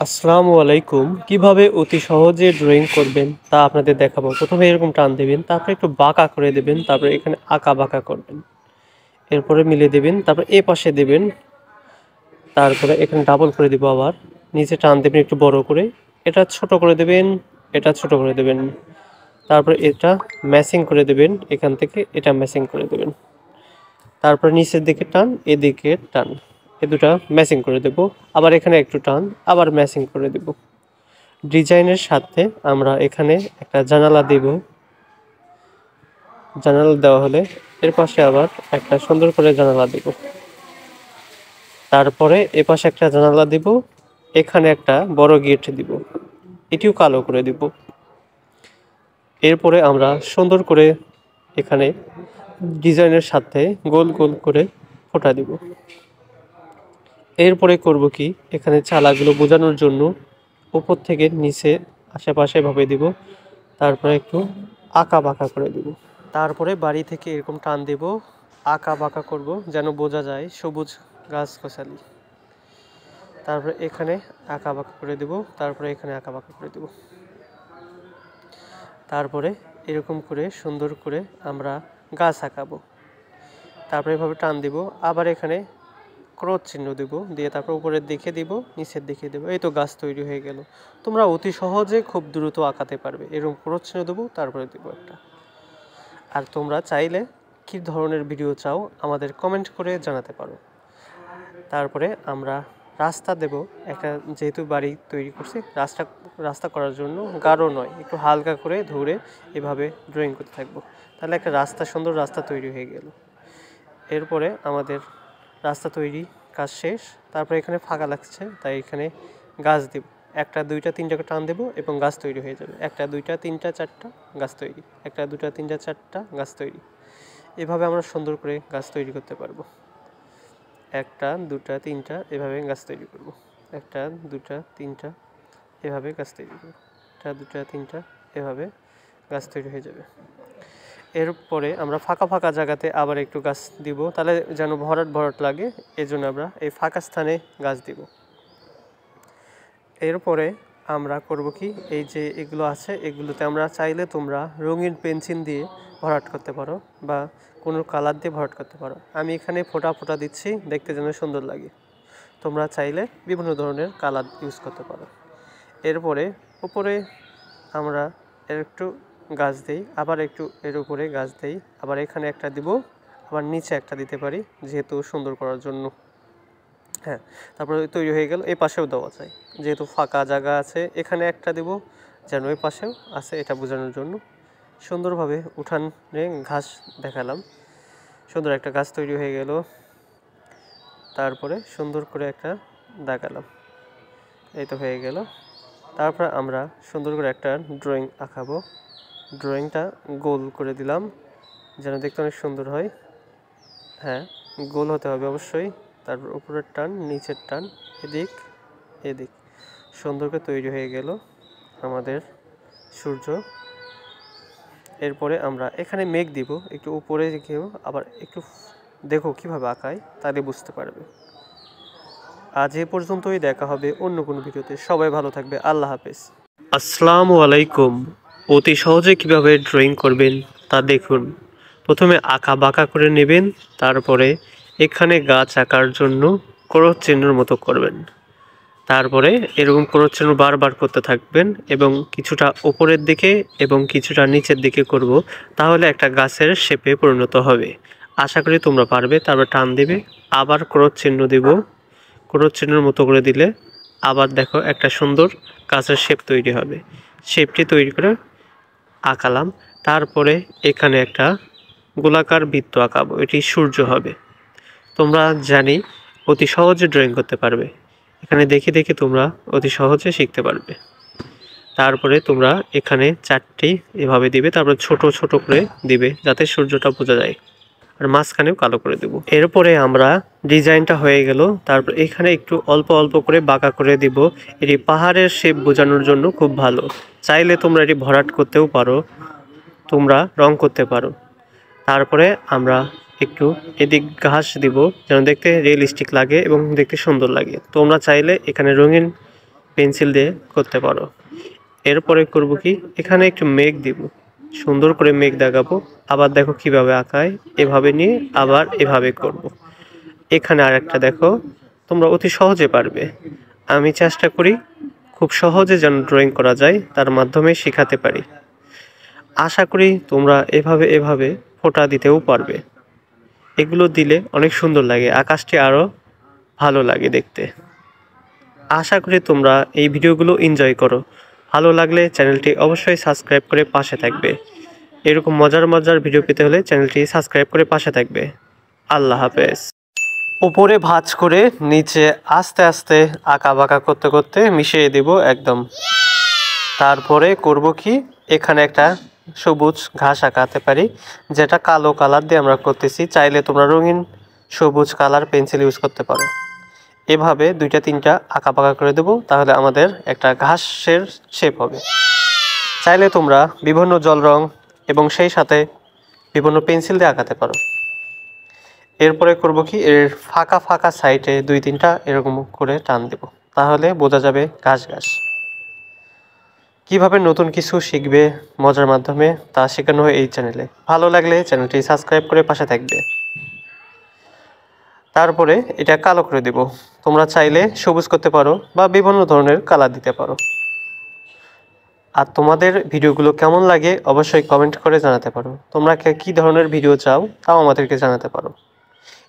আসসালামু আলাইকুম। কিভাবে অতি সহজে ড্রয়িং করবেন তা আপনাদের দেখাবো। প্রথমে এরকম টান দিবেন, তারপরে একটু বাঁকা করে দিবেন, তারপরে এখানে আঁকা-বাঁকা করবেন। এরপরে মিলিয়ে দিবেন, তারপরে পাশে দিবেন, তারপরে এখানে ডাবল করে দিব আবার। নিচে টান দিবেন একটু বড় করে। এটা ছোট করে দিবেন, এটা ছোট করে দিবেন। তারপরে এটা ম্যাচিং করে দিবেন, এখান থেকে এটা ম্যাচিং করে দিবেন। তারপরে নিচের দিকে টান, এদিকে টান। এ দুটা ম্যাচিং করে দেব। আবার এখানে একটু টান, আবার ম্যাচিং করে দেব। ডিজাইনের সাথে আমরা এখানে একটা জানালা দিব। জানালা দেওয়া হলে এর পাশে আবার একটা সুন্দর করে জানালা দিব। তারপরে এপাশে একটা জানালা দিব, এখানে একটা বড় গেট দিব, এটিও কালো করে দিব। এরপরে আমরা সুন্দর করে এখানে ডিজাইনের সাথে গোল গোল করে ফোঁটা দিব। এরপরে করব কি, এখানে চালাগুলো বোঝানোর জন্য উপর থেকে নিচে আশেপাশে ভাবে দিব, তারপরে একটু আঁকা বাঁকা করে দিব। তারপরে বাড়ি থেকে এরকম টান দেব, আঁকা বাঁকা করব যেন বোঝা যায় সবুজ গাছগাছালি। তারপরে এখানে আঁকা বাঁকা করে দেব, তারপরে এখানে আঁকা বাঁকা করে দেব। তারপরে এরকম করে সুন্দর করে আমরা গাছ আঁকাবো। তারপরে এভাবে টান দিব, আবার এখানে ক্রস চিহ্ন দেব, দিয়ে তারপর উপরের দিকে দিব, নিচের দিকে দেব। এই তো গাছ তৈরি হয়ে গেল। তোমরা অতি সহজে খুব দ্রুত আঁকাতে পারবে। এরকম ক্রস চিহ্ন দেবো, তারপরে দেব একটা। আর তোমরা চাইলে কী ধরনের ভিডিও চাও আমাদের কমেন্ট করে জানাতে পারো। তারপরে আমরা রাস্তা দেব একটা, যেহেতু বাড়ি তৈরি করছি, রাস্তা করার জন্য গাঢ় নয়, একটু হালকা করে ধরে এভাবে ড্রয়িং করতে থাকবো। তাহলে একটা সুন্দর রাস্তা তৈরি হয়ে গেল। এরপরে আমাদের রাস্তা তৈরি কাজ শেষ। তারপরে এখানে ফাঁকা লাগছে, তাই এখানে গাছ দেব। একটা দুইটা তিনটাকে টান দেবো এবং গাছ তৈরি হয়ে যাবে। একটা দুইটা তিনটা চারটা গাছ তৈরি, একটা দুটা তিনটা চারটা গাছ তৈরি। এভাবে আমরা সুন্দর করে গাছ তৈরি করতে পারবো। একটা দুটা তিনটা এভাবে গাছ তৈরি করব। একটা দুটা তিনটা এভাবে গাছ তৈরি করব। একটা দুটা তিনটা এভাবে গাছ তৈরি হয়ে যাবে। এরপরে আমরা ফাঁকা ফাঁকা জায়গাতে আবার একটু গাছ দিব, তাহলে যেন ভরাট ভরাট লাগে, এজন্য আমরা এই ফাঁকা স্থানে গাছ দিব। এরপরে আমরা করব কি, এই যে এগুলো আছে এগুলোতে আমরা চাইলে তোমরা রঙিন পেন্সিল দিয়ে ভরাট করতে পারো বা কোনো কালার দিয়ে ভরাট করতে পারো। আমি এখানে ফোঁটা ফোঁটা দিচ্ছি, দেখতে যেন সুন্দর লাগে। তোমরা চাইলে বিভিন্ন ধরনের কালার ইউজ করতে পারো। এরপরে উপরে আমরা একটু গাছ দেই, আবার একটু এর উপরে গাছ দেই, আবার এখানে একটা দিব, আবার নিচে একটা দিতে পারি যেহেতু সুন্দর করার জন্য। হ্যাঁ, তারপরে তৈরি হয়ে গেল। এই পাশেও দেওয়া যায়, যেহেতু ফাঁকা জায়গা আছে এখানে একটা দেব, যেন ওই পাশেও আছে এটা বোঝানোর জন্য। সুন্দরভাবে উঠানে ঘাস দেখালাম, সুন্দর একটা গাছ তৈরি হয়ে গেল। তারপরে সুন্দর করে একটা দেখালাম, এই তো হয়ে গেল। তারপর আমরা সুন্দর করে একটা ড্রয়িং আঁকাবো। ড্রয়িংটা গোল করে দিলাম যেন দেখতে অনেক সুন্দর হয়। হ্যাঁ, গোল হতে হবে অবশ্যই। তারপর উপরের টান, নিচের টান, এদিক এদিক, সুন্দর করে তৈরি হয়ে গেল আমাদের সূর্য। এরপরে আমরা এখানে মেঘ দিব, একটু উপরে গিয়েও আবার একটু দেখো কীভাবে আঁকায়, তাহলে বুঝতে পারবে। আজ এ পর্যন্তই, দেখা হবে অন্য কোনো ভিডিওতে। সবাই ভালো থাকবে, আল্লাহ হাফেজ। আসসালামু আলাইকুম। অতি সহজে কিভাবে ড্রয়িং করবেন তা দেখুন। প্রথমে আঁকা বাঁকা করে নেবেন, তারপরে এখানে গাছ আঁকার জন্য ক্রস চিহ্নের মতো করবেন। তারপরে এরকম ক্রস চিহ্ন বারবার করতে থাকবেন এবং কিছুটা উপরের দিকে এবং কিছুটা নিচের দিকে করব, তাহলে একটা গাছের শেপে পরিণত হবে। আশা করি তোমরা পারবে। তারপর টান দেবে, আবার ক্রস চিহ্ন দেব, ক্রস চিহ্নের মতো করে দিলে আবার দেখো একটা সুন্দর গাছের শেপ তৈরি হবে। শেপটি তৈরি করে আঁকালাম। তারপরে এখানে একটা গোলাকার বৃত্ত আঁকাবো, এটি সূর্য হবে। তোমরা জানি অতি সহজে ড্রয়িং করতে পারবে। এখানে দেখে দেখে তোমরা অতি সহজে শিখতে পারবে। তারপরে তোমরা এখানে চারটি এভাবে দিবে, তারপর ছোট ছোট করে দিবে যাতে সূর্যটা বোঝা যায়, আর মাঝখানেও কালো করে দেব। এরপরে আমরা ডিজাইনটা হয়ে গেল। তারপর এখানে একটু অল্প অল্প করে বাঁকা করে দিব, এটি পাহাড়ের শেপ বোঝানোর জন্য খুব ভালো। চাইলে তোমরা এটি ভরাট করতেও পারো, তোমরা রং করতে পারো। তারপরে আমরা একটু এদিক ঘাস দিব যেন দেখতে রিয়েলিস্টিক লাগে এবং দেখতে সুন্দর লাগে। তোমরা চাইলে এখানে রঙিন পেন্সিল দিয়ে করতে পারো। এরপরে করব কি, এখানে একটু মেঘ দিব, সুন্দর করে মেঘ দেখাবো। আবার দেখো কিভাবে আঁকায়, এভাবে নিয়ে আবার এভাবে করব। এখানে আরেকটা দেখো, তোমরা অতি সহজে পারবে। আমি চেষ্টা করি খুব সহজে যেন ড্রয়িং করা যায় তার মাধ্যমে শেখাতে পারি। আশা করি তোমরা এভাবে এভাবে ফোঁটা দিতেও পারবে। এগুলো দিলে অনেক সুন্দর লাগে, আকাশটি আরও ভালো লাগে দেখতে। আশা করি তোমরা এই ভিডিওগুলো এনজয় করো। ভালো লাগলে চ্যানেলটি অবশ্যই সাবস্ক্রাইব করে পাশে থাকবে। এরকম মজার মজার ভিডিও পেতে হলে চ্যানেলটি সাবস্ক্রাইব করে পাশে থাকবে। আল্লাহ হাফেজ। উপরে ভাঁজ করে নিচে আস্তে আস্তে আঁকা বাঁকা করতে করতে মিশিয়ে দিব একদম। তারপরে করব কি, এখানে একটা সবুজ ঘাস আঁকাতে পারি, যেটা কালো কালার দিয়ে আমরা করতেছি। চাইলে তোমরা রঙিন সবুজ কালার পেন্সিল ইউজ করতে পারো। এভাবে 2-3টা আঁকা বাঁকা করে দেবো, তাহলে আমাদের একটা ঘাসের শেপ হবে। চাইলে তোমরা বিভিন্ন জল রং এবং সেই সাথে বিভিন্ন পেন্সিল দিয়ে আঁকাতে পারো। এরপরে করব কি, এর ফাঁকা ফাঁকা সাইডে 2-3টা এরকম করে টান দেব, তাহলে বোঝা যাবে ঘাস ঘাস। কিভাবে নতুন কিছু শিখবে মজার মাধ্যমে তা শেখানো হয় এই চ্যানেলে। ভালো লাগলে চ্যানেলটি সাবস্ক্রাইব করে পাশে থাকবে। তারপরে এটা কালো করে দেব। তোমরা চাইলে সবুজ করতে পারো বা বিভিন্ন ধরনের কালার দিতে পারো। আর তোমাদের ভিডিওগুলো কেমন লাগে অবশ্যই কমেন্ট করে জানাতে পারো। তোমরা কী ধরনের ভিডিও চাও তাও আমাদেরকে জানাতে পারো।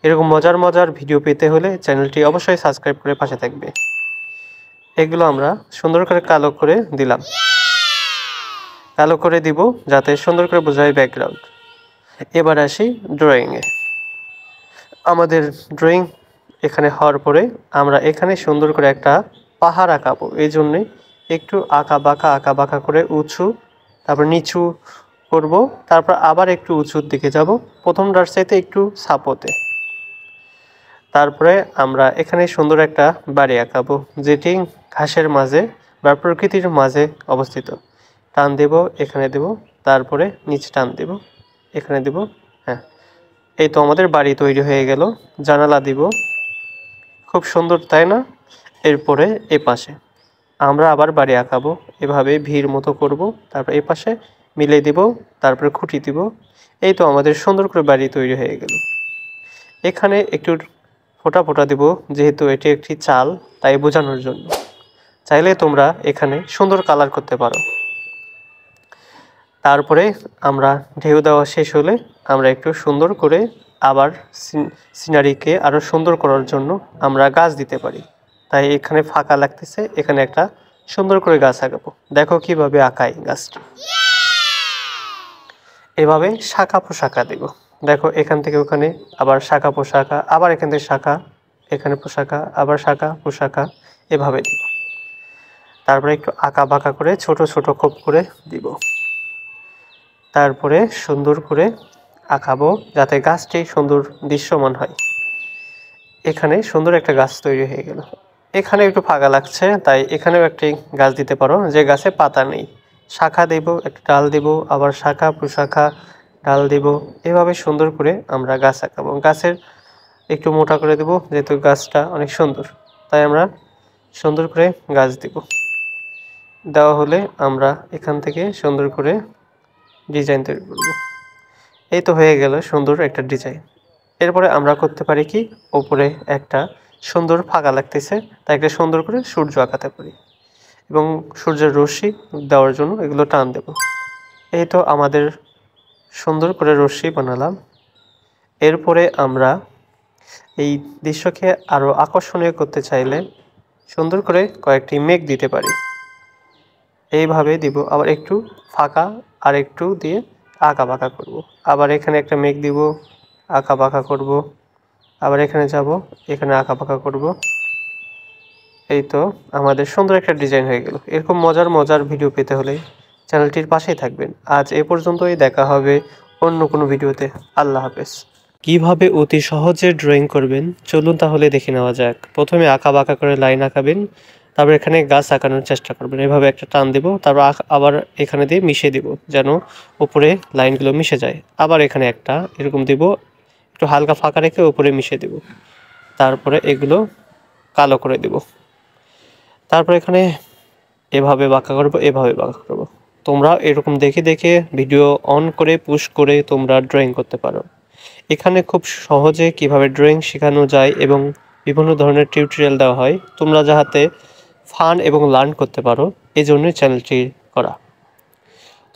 এরকম মজার মজার ভিডিও পেতে হলে চ্যানেলটি অবশ্যই সাবস্ক্রাইব করে পাশে থাকবে। এগুলো আমরা সুন্দর করে কালো করে দিলাম, কালো করে দিব যাতে সুন্দর করে বোঝায় ব্যাকগ্রাউন্ড। এবার আসি ড্রয়িংয়ে। আমাদের ড্রয়িং এখানে হওয়ার পরে আমরা এখানে সুন্দর করে একটা পাহাড় আঁকাবো। এই জন্যে একটু আঁকা বাঁকা করে উঁচু, তারপর নিচু করব, তারপর আবার একটু উঁচুর দিকে যাব, প্রথমটার চাইতে একটু সাপোতে। তারপরে আমরা এখানে সুন্দর একটা বাড়ি আঁকাবো, যেটি ঘাসের মাঝে বা প্রকৃতির মাঝে অবস্থিত। টান দেব, এখানে দেব, তারপরে নিচে টান দেব, এখানে দেব। হ্যাঁ, এই তো আমাদের বাড়ি তৈরি হয়ে গেল। জানালা দিব, খুব সুন্দর তাই না? এরপরে এ পাশে আমরা আবার বাড়ি আঁকাবো, এভাবে ভিড় মতো করব, তারপর এই পাশে মিলে দিব, তারপরে খুঁটি দিব। এই তো আমাদের সুন্দর করে বাড়ি তৈরি হয়ে গেল। এখানে একটু ফোঁটা ফোঁটা দিব, যেহেতু এটি একটি চাল তাই বোঝানোর জন্য। চাইলে তোমরা এখানে সুন্দর কালার করতে পারো। তারপরে আমরা ঢেউ দেওয়া শেষ হলে আমরা একটু সুন্দর করে আবার সিনারিকে আরও সুন্দর করার জন্য আমরা গাছ দিতে পারি। তাই এখানে ফাঁকা লাগতেছে, এখানে একটা সুন্দর করে গাছ আঁকাবো। দেখো কিভাবে আঁকাই গাছটি। এভাবে শাখা পোশাখা দেব। দেখো এখান থেকে ওখানে আবার শাখা পোশাখা, আবার এখান থেকে শাখা, এখানে পোশাখা, আবার শাখা পোশাখা, এভাবে দিব। তারপরে একটু আঁকা বাঁকা করে ছোট ছোট খোপ করে দিব। তারপরে সুন্দর করে আঁকাবো যাতে গাছটি সুন্দর দৃশ্যমান হয়। এখানে সুন্দর একটা গাছ তৈরি হয়ে গেল। এখানে একটু ফাঁকা লাগছে, তাই এখানেও একটি গাছ দিতে পারো যে গাছে পাতা নেই। শাখা দেব, একটা ডাল দেব, আবার শাখা প্রশাখা ডাল দেব। এভাবে সুন্দর করে আমরা গাছ আঁকাবো। গাছের একটু মোটা করে দেব, যেহেতু গাছটা অনেক সুন্দর, তাই আমরা সুন্দর করে গাছ দেব। দেওয়া হলে আমরা এখান থেকে সুন্দর করে ডিজাইন তৈরি করব। এই তো হয়ে গেল সুন্দর একটা ডিজাইন। এরপরে আমরা করতে পারি কি, ওপরে একটা সুন্দর ফাঁকা লাগতেছে, তাই একটা সুন্দর করে সূর্য আঁকাতে পারি এবং সূর্যের রশ্মি দেওয়ার জন্য এগুলো টান দেব। এই তো আমাদের সুন্দর করে রশ্মি বানালাম। এরপরে আমরা এই দৃশ্যকে আরও আকর্ষণীয় করতে চাইলে সুন্দর করে কয়েকটি মেঘ দিতে পারি। এইভাবে দিব, আবার একটু ফাঁকা আর একটু দিয়ে আঁকা বাঁকা করব। আবার এখানে একটা মেঘ দিব, আঁকা বাঁকা করব, আবার এখানে যাব, এখানে আঁকা বাঁকা করব। এই তো আমাদের সুন্দর একটা ডিজাইন হয়ে গেল। এরকম মজার মজার ভিডিও পেতে হলে চ্যানেলটির পাশেই থাকবেন। আজ এ পর্যন্তই, দেখা হবে অন্য কোনো ভিডিওতে। আল্লাহ হাফেজ। কিভাবে অতি সহজে ড্রয়িং করবেন চলুন তাহলে দেখে নেওয়া যাক। প্রথমে আঁকা বাঁকা করে লাইন আঁকাবেন, তারপর এখানে গাছ আঁকানোর চেষ্টা করবেন। এভাবে একটা টান দেব, তারপর আবার এখানে দিয়ে মিশিয়ে দিব যেন উপরে লাইনগুলো মিশে যায়। আবার এখানে একটা এরকম দিব, একটু হালকা ফাঁকা রেখে উপরে মিশিয়ে দেব। তারপরে এগুলো কালো করে দেব। তারপর এখানে এভাবে বাঁকা করবো, এভাবে বাঁকা করবো। তোমরা এরকম দেখে দেখে ভিডিও অন করে পুশ করে তোমরা ড্রয়িং করতে পারো। এখানে খুব সহজে কিভাবে ড্রয়িং শেখানো যায় এবং বিভিন্ন ধরনের টিউটোরিয়াল দেওয়া হয়, তোমরা যাহাতে ফান এবং লার্ন করতে পারো, এই জন্যই চ্যানেলটি করা।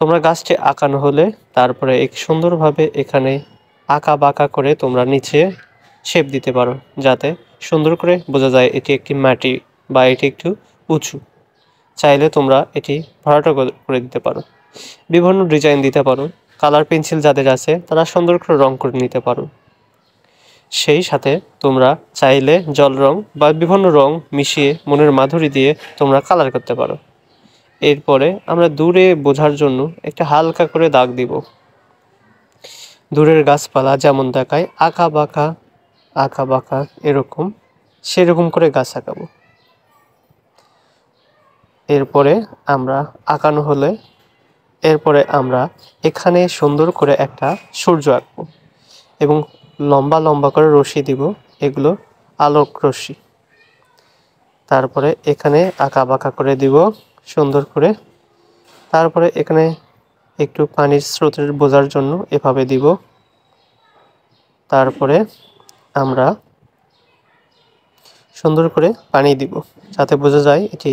তোমরা গাছটি আঁকানো হলে তারপরে এক সুন্দরভাবে এখানে আঁকা বাঁকা করে তোমরা নিচে শেপ দিতে পারো, যাতে সুন্দর করে বোঝা যায় এটি একটি মাটি বা এটি একটু উঁচু। চাইলে তোমরা এটি ভরাট করে দিতে পারো, বিভিন্ন ডিজাইন দিতে পারো। কালার পেন্সিল যাদের আছে তারা সুন্দর করে রং করে নিতে পারো। সেই সাথে তোমরা চাইলে জল রং বা বিভিন্ন রং মিশিয়ে মনের মাধুরী দিয়ে তোমরা কালার করতে পারো। এরপরে আমরা দূরে বোঝার জন্য একটা হালকা করে দাগ দিব। দূরের গাছপালা যেমন দেখায় আঁকা বাঁকা এরকম, সেরকম করে গাছ আঁকাবো। এরপরে আমরা আঁকানো হলে এরপরে আমরা এখানে সুন্দর করে একটা সূর্য আঁকবো এবং লম্বা লম্বা করে রশ্মি দিব, এগুলো আলোক রশ্মি। তারপরে এখানে আঁকা বাঁকা করে দিব সুন্দর করে। তারপরে এখানে একটু পানির স্রোতের বোঝার জন্য এভাবে দিব। তারপরে আমরা সুন্দর করে পানি দিব, যাতে বোঝা যায় এটি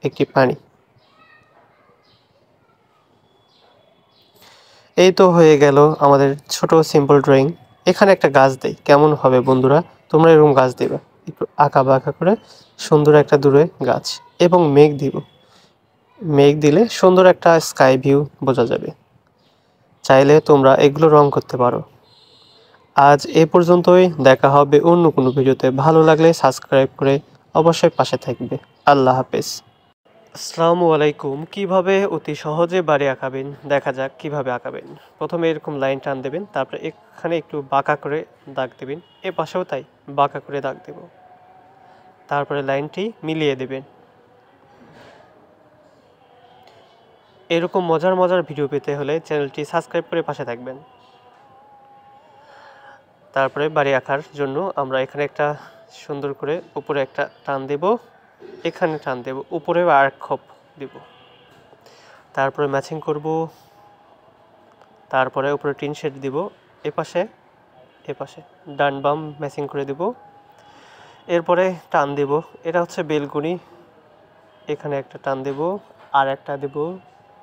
একটি পানি। এই তো হয়ে গেল আমাদের ছোট সিম্পল ড্রয়িং। এখানে একটা গাছ দেই, কেমন হবে বন্ধুরা? তোমরা এরকম গাছ দেবে, একটু আঁকা বাঁকা করে সুন্দর একটা দূরে গাছ এবং মেঘ দিব। মেঘ দিলে সুন্দর একটা স্কাই ভিউ বোঝা যাবে। চাইলে তোমরা এগুলো রং করতে পারো। আজ এ পর্যন্তই, দেখা হবে অন্য কোনো ভিডিওতে। ভালো লাগলে সাবস্ক্রাইব করে অবশ্যই পাশে থাকবে। আল্লাহ হাফেজ। আসসালামু আলাইকুম। কিভাবে অতি সহজে বাড়ি আঁকাবেন দেখা যাক কিভাবে আঁকাবেন। প্রথমে এরকম লাইন টান দেবেন, তারপরে এখানে একটু বাঁকা করে দাগ দেবেন, এ পাশেও তাই বাঁকা করে দাগ দেব। তারপরে লাইনটি মিলিয়ে দেবেন। এরকম মজার মজার ভিডিও পেতে হলে চ্যানেলটি সাবস্ক্রাইব করে পাশে থাকবেন। তারপরে বাড়ি আঁকার জন্য আমরা এখানে একটা সুন্দর করে উপরে একটা টান দেব, এখানে টান দেব, উপরে আর খোপ দেব। তারপরে ম্যাচিং করব। তারপরে উপরে টিন শেড দিব, এপাশে ডান বাম ম্যাচিং করে দেব। এরপরে টান দেব, এটা হচ্ছে বেলকুনি, এখানে একটা টান দেব, আর একটা দেব,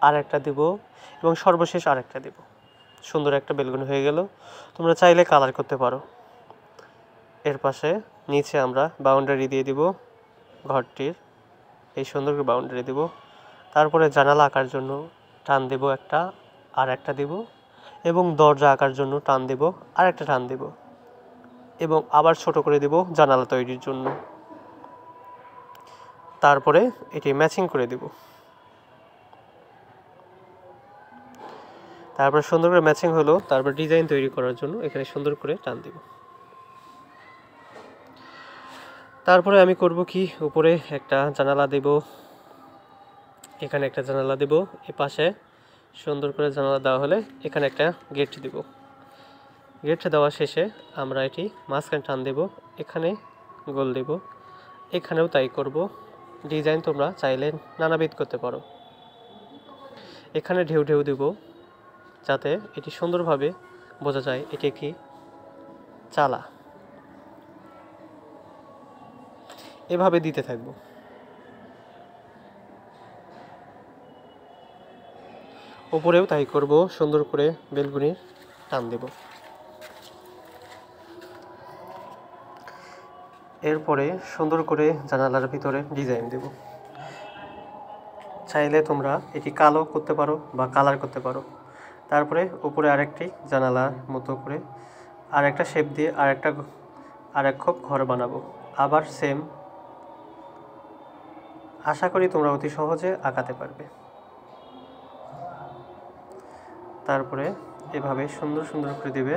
আর একটা দেব এবং সর্বশেষ আর একটা দেব। সুন্দর একটা বেলকুনি হয়ে গেল। তোমরা চাইলে কালার করতে পারো। এর পাশে নিচে আমরা বাউন্ডারি দিয়ে দিব ঘরটির, এই সুন্দর করে বাউন্ডারি দেব। তারপরে জানালা আঁকার জন্য টান দেব একটা, আর একটা দেব এবং দরজা আঁকার জন্য টান দেব, আর একটা টান দেব এবং আবার ছোট করে দেব জানালা তৈরির জন্য। তারপরে এটি ম্যাচিং করে দেব। তারপরে সুন্দর করে ম্যাচিং হলো, তারপর ডিজাইন তৈরি করার জন্য এখানে সুন্দর করে টান দেব। তারপরে আমি করব কি, উপরে একটা জানালা দেব, এখানে একটা জানালা দেব, এ পাশে সুন্দর করে জানালা দেওয়া হলে এখানে একটা গেট দেব। গেট দেওয়া শেষে আমরা এটি মাঝখানে টান দেব, এখানে গোল দেব, এখানেও তাই করব। ডিজাইন তোমরা চাইলে নানাবিধ করতে পারো। এখানে ঢেউ ঢেউ দেব, যাতে এটি সুন্দরভাবে বোঝা যায় এটি কি চালা। এভাবে দিতে থাকবো। উপরেও তাই করব, সুন্দর করে বেলকুনির টান দেব। এরপরে সুন্দর করে জানালার ভিতরে ডিজাইন দেব। চাইলে তোমরা এটি কালো করতে পারো বা কালার করতে পারো। তারপরে উপরে আরেকটি জানালার মতো করে আরেকটা শেপ দিয়ে আরেক খোপ ঘর বানাবো। আবার সেম। আশা করি তোমরা অতি সহজে আঁকাতে পারবে। তারপরে এভাবে সুন্দর সুন্দর করে দিবে।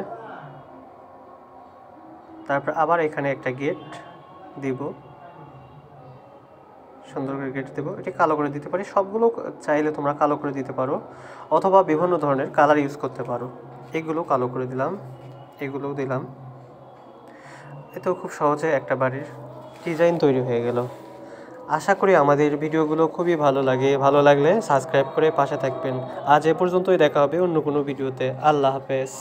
তারপর আবার এখানে একটা গেট দিব, সুন্দর করে গেট দেবো। এটি কালো করে দিতে পারি, সবগুলো চাইলে তোমরা কালো করে দিতে পারো অথবা বিভিন্ন ধরনের কালার ইউজ করতে পারো। এগুলো কালো করে দিলাম, এগুলোও দিলাম। এতেও খুব সহজে একটা বাড়ির ডিজাইন তৈরি হয়ে গেল। আশা করি আমাদের ভিডিওগুলো খুবই ভালো লাগে। ভালো লাগলে সাবস্ক্রাইব করে পাশে থাকবেন। আজ এ পর্যন্তই, দেখা হবে অন্য কোনো ভিডিওতে। আল্লাহ হাফেজ।